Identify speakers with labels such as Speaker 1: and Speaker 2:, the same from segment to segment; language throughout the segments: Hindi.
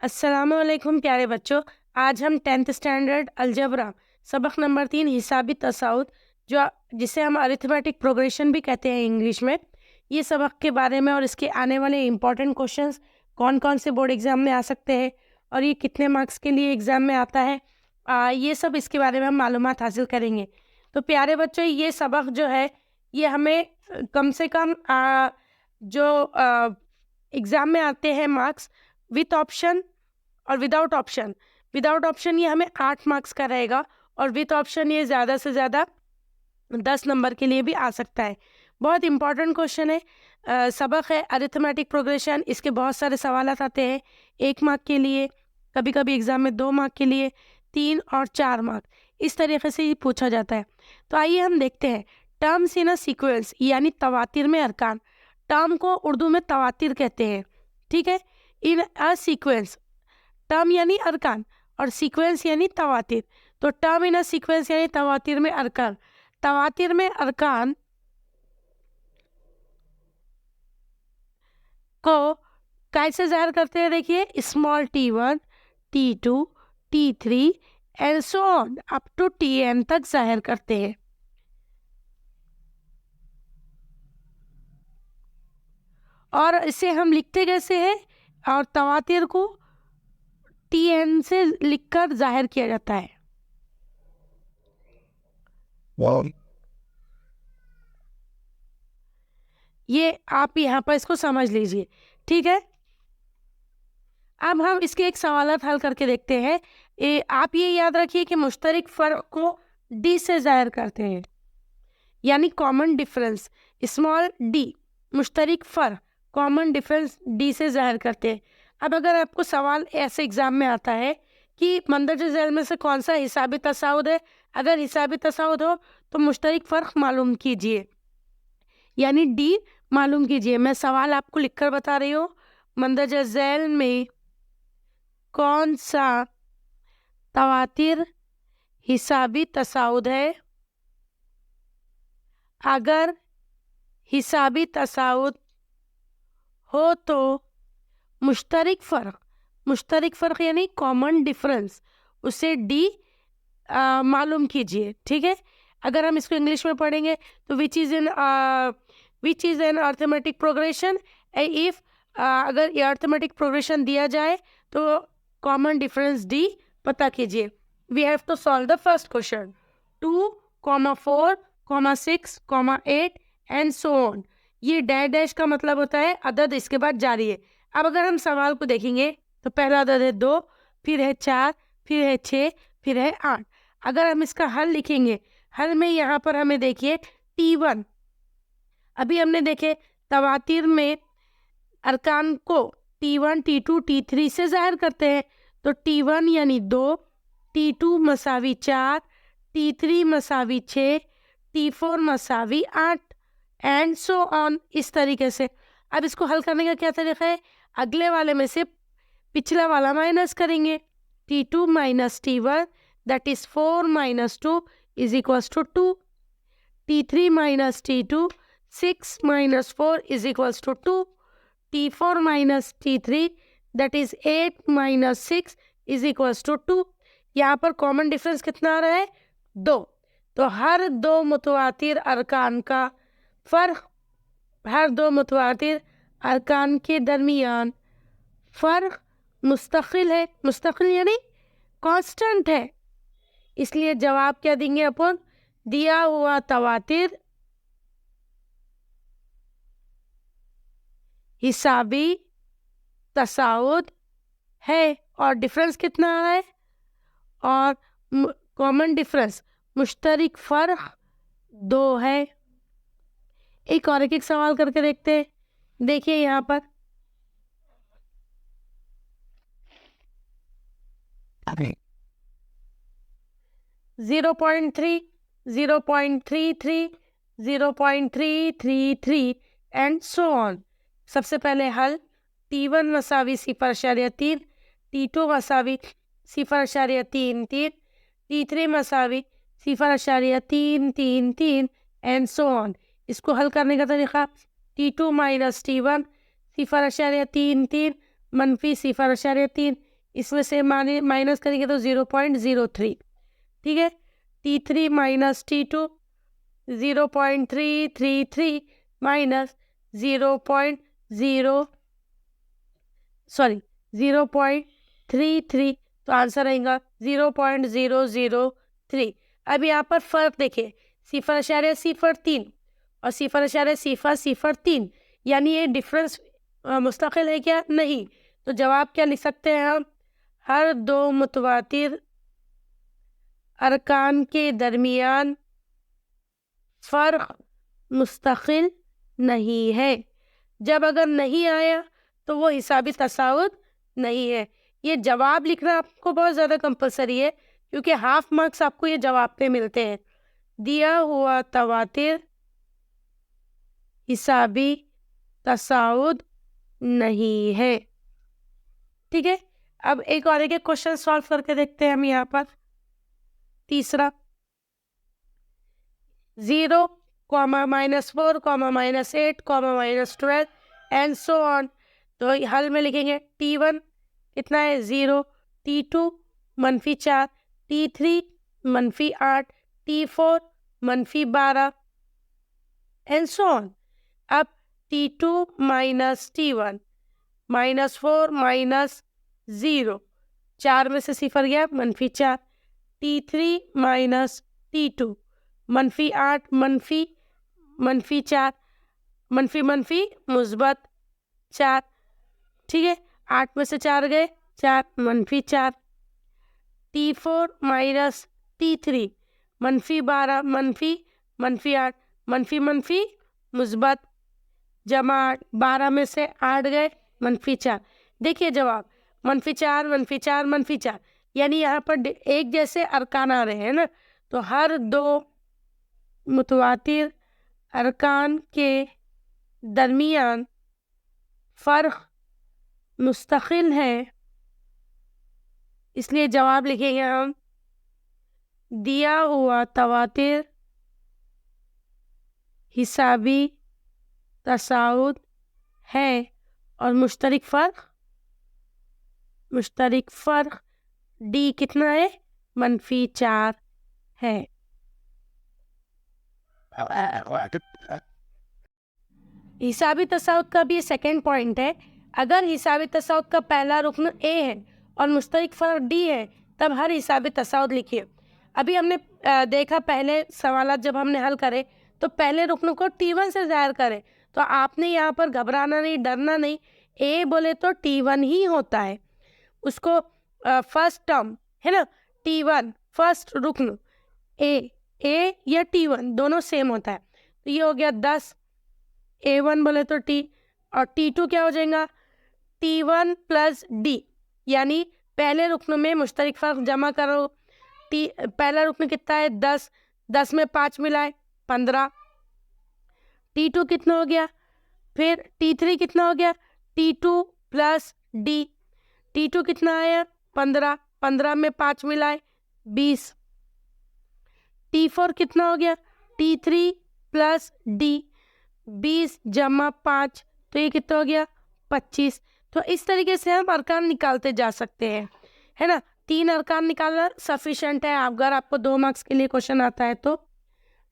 Speaker 1: अस्सलामुअलैकुम प्यारे बच्चों। आज हम 10th स्टैंडर्ड अलजबरा सबक नंबर 3 हिसाबी तसाउद जो जिसे हम अरिथमेटिक प्रोग्रेशन भी कहते हैं इंग्लिश में, ये सबक के बारे में और इसके आने वाले इम्पोर्टेंट क्वेश्चंस कौन कौन से बोर्ड एग्ज़ाम में आ सकते हैं और ये कितने मार्क्स के लिए एग्ज़ाम में आता है, ये सब इसके बारे में हम मालूमात हासिल करेंगे। तो प्यारे बच्चों, ये सबक जो है ये हमें कम से कम जो एग्ज़ाम में आते हैं मार्क्स विथ ऑप्शन और विदाउट ऑप्शन ये हमें 8 मार्क्स का रहेगा और विथ ऑप्शन ये ज़्यादा से ज़्यादा 10 नंबर के लिए भी आ सकता है। बहुत इंपॉर्टेंट क्वेश्चन है, सबक है अरिथमेटिक प्रोग्रेशन। इसके बहुत सारे सवाल आते हैं 1 मार्क के लिए, कभी कभी एग्ज़ाम में 2 मार्क के लिए, 3 और 4 मार्क, इस तरीके से ये पूछा जाता है। तो आइए हम देखते हैं टर्म्स इन अ सीक्वेंस यानी तवातिर में अरकान। टर्म को उर्दू में तवातिर कहते हैं, ठीक है। इन अ सीक्वेंस, टर्म यानी अरकान और सीक्वेंस यानी तवातिर। तो टर्म इन अ सीक्वेंस यानी तवातिर में अरकान। तवातिर में अरकान को कैसे ज़ाहिर करते हैं? देखिए, small t1, t2, t3 and so on up to tn तक जाहिर करते हैं। और इसे हम लिखते कैसे हैं? और तवातिर को tn से लिखकर जाहिर किया जाता है। ये आप यहाँ पर इसको समझ लीजिए, ठीक है। अब हम इसके एक सवालात हल करके देखते हैं। आप ये याद रखिए कि मुश्तरक फ़र्क को डी से ज़ाहिर करते हैं, यानी कॉमन डिफरेंस स्मॉल डी, मुश्तरक फ़र्क कॉमन डिफरेंस डी से ज़ाहिर करते हैं। अब अगर आपको सवाल ऐसे एग्ज़ाम में आता है कि मंदरजे झैल में से कौन सा हिसाबी तसाउद है, अगर हिसाबी तसाउद हो तो मुश्तरक फ़र्क मालूम कीजिए, यानी डी मालूम कीजिए। मैं सवाल आपको लिखकर बता रही हूँ, मंदरजे झैल में कौन सा तवातिर हिसाबी तसाउद है? अगर हिसाबी तसाउद हो तो मुश्तरक फ़र्क यानी कॉमन डिफरेंस, उसे डी मालूम कीजिए, ठीक है। अगर हम इसको इंग्लिश में पढ़ेंगे तो which is an arithmetic progression. If अगर ये अर्थमेटिक प्रोग्रेशन दिया जाए तो कॉमन डिफरेंस डी पता कीजिए। We have to solve the first question 2, 4, 6, 8 and so on. ये डैश डैश का मतलब होता है अदद इसके बाद जारी है। अब अगर हम सवाल को देखेंगे तो पहला अदद है 2, फिर है 4, फिर है 6, फिर है 8। अगर हम इसका हल लिखेंगे, हल में यहाँ पर हमें देखिए t1, अभी हमने देखे तवातिर में अरकान को t1, t2, t3 से ज़ाहिर करते हैं। तो t1 यानी 2, t2 मसावी 4, t3 मसावी 6, t4 मसावी 8 and so on, इस तरीके से। अब इसको हल करने का क्या तरीका है? अगले वाले में से पिछला वाला माइनस करेंगे। t2 minus t1 that is 4 minus 2 is equals to 2। t3 minus t2 6 minus 4 is equals to 2। t4 minus t3 that is 8 minus 6 is equals to 2। यहाँ पर कॉमन डिफरेंस कितना आ रहा है? 2। तो हर दो मुतवातिर अरकान का फ़र्क, हर दो मुतवातिर अरकान के दरमियान फ़र्क मुस्तकिल है। मुस्तकिल यानी कांस्टेंट है, इसलिए जवाब क्या देंगे अपन? दिया हुआ तवातिर हिसाबी तसाउद है। और डिफरेंस कितना है? और कॉमन डिफरेंस मुश्तरक फ़र्क 2 है। एक और एक सवाल करके देखते हैं। देखिए यहाँ पर 0.3, 0.33, 0.333 एंड सो ऑन। सबसे पहले हल t1 मसावी 0.3, t2 मसावी 0.33, t3 मसावी 0.333 and so on. इसको हल करने का तरीका t2 माइनस t1 0.33 मनफी 0.3 इसमें से माइनस करेंगे तो 0.03, ठीक है। T3 माइनस T2 0.333 माइनस 0.33, तो आंसर रहेगा 0.003। अब यहाँ पर फर्क देखिए, 0.03 और 0.03, यानी ये डिफरेंस मुस्तकिल है क्या? नहीं। तो जवाब क्या लिख सकते हैं हम? हर दो मुतवातिर अरकान के दरमियान फर्क मुस्तकिल नहीं है। जब अगर नहीं आया तो वो हिसाबी तसाउद नहीं है। ये जवाब लिखना आपको बहुत ज़्यादा कंपलसरी है, क्योंकि हाफ मार्क्स आपको ये जवाब पे मिलते हैं। दिया हुआ तवातिर हिसाबी तसाउद नहीं है, ठीक है। अब एक और एक क्वेश्चन सॉल्व करके देखते हैं हम यहाँ पर। तीसरा, 0, -4, -8, -12 एंड सो ऑन। तो हल में लिखेंगे T1 कितना है? 0, T2 -4, T3 -8, T4 -12 and so on. अब T2 माइनस T1 -4 -0, 4 में से 0 गया, -4, T3 माइनस T2 -8 -4, मुस्बत 4, ठीक है। 8 में से 4 गए, 4 -4, T4 माइनस T3 -12 -8 मुस्बत जमा 8, 12 में से 8 गए, -4। देखिए जवाब -4 -4 -4, यानी यहाँ पर एक जैसे अरकान आ रहे हैं ना। तो हर दो मुतवातिर अरकान के दरमियान फ़र्क मुस्तकिल है, इसलिए जवाब लिखेंगे हम दिया हुआ तवातिर हिसाबी तसाउद है और मुश्तरक फ़र्क डी कितना है? -4 है। हिसाबी तसाउद का भी सेकंड पॉइंट है। अगर हिसाबी तसाउद का पहला रुकन ए है और मुश्तरक फ़र्क डी है, तब हर हिसाबी तसाउद लिखिए। अभी हमने देखा पहले सवालात जब हमने हल करे तो पहले रुकन को T1 से ज़ाहिर करें। तो आपने यहाँ पर घबराना नहीं, डरना नहीं। ए बोले तो T1 ही होता है, उसको फर्स्ट टर्म है ना, T1 फर्स्ट रुकन ए या T1 दोनों सेम होता है। तो ये हो गया 10, A1 बोले तो T, और T2 क्या हो जाएगा? T1 प्लस D, यानी पहले रुकन में मुश्तरक फ़र्क जमा करो। पहला रुकन कितना है? 10, 10 में 5 मिलाए 15। T2 कितना हो गया? फिर T3 कितना हो गया? T2 प्लस D, T2 कितना आया? 15, 15 में 5 मिलाए 20। T4 कितना हो गया? T3 प्लस D, 20 जमा 5, तो ये कितना हो गया? 25। तो इस तरीके से हम अरकान निकालते जा सकते हैं, है ना। 3 अरकान निकालना सफिशेंट है अगर आपको 2 मार्क्स के लिए क्वेश्चन आता है तो।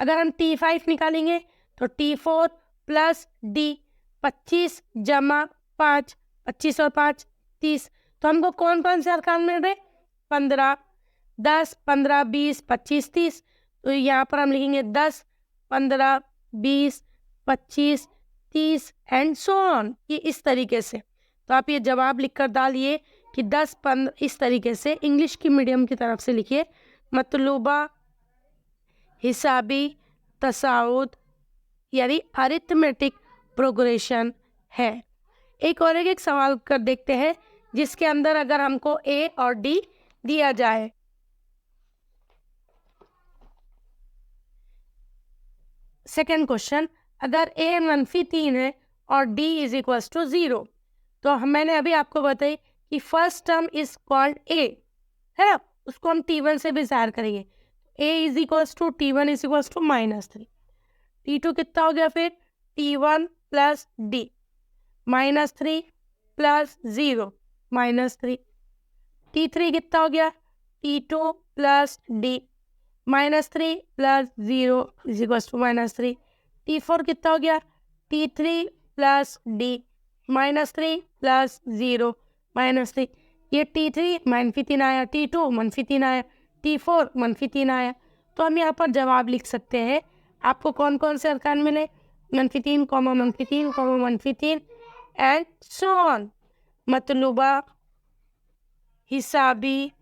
Speaker 1: अगर हम T5 निकालेंगे तो T4 प्लस D, 25 जमा 5, 25 और 5 30। तो हमको कौन कौन से अरकान मिल रहे? 15, 10, 15, 20, 25, 30। तो यहाँ पर हम लिखेंगे 10, 15, 20, 25, 30 एंड सो ऑन, ये इस तरीके से। तो आप ये जवाब लिखकर डालिए कि 10, 15 इस तरीके से इंग्लिश की मीडियम की तरफ से लिखिए। मतलूबा हिसाबी तसाउद यानी अरिथमेटिक प्रोग्रेशन है। एक और एक सवाल कर देखते हैं जिसके अंदर अगर हमको ए और डी दिया जाए। सेकंड क्वेश्चन, अगर ए -3 है और डी इज इक्वल्स टू 0, तो मैंने अभी आपको बताई कि first term is called A, है ना, उसको हम T1 से भी ज़ाहिर करेंगे। A is equals to T1 is equals to -3। T2 कितना हो गया फिर? T1 plus D, -3 plus 0 -3। T3 कितना हो गया, T2 plus D -3 plus 0 is equals to -3। T4 कितना हो गया, T3 प्लस D -3 प्लस 0 -3। ये T3 -3 आया, T2 -3 आया, T4 -3 आया। तो हम यहाँ पर जवाब लिख सकते हैं। आपको कौन कौन से अरकान मिले, -3, -3, -3 एंड सो ऑन। मतलूबा, हिसाबी,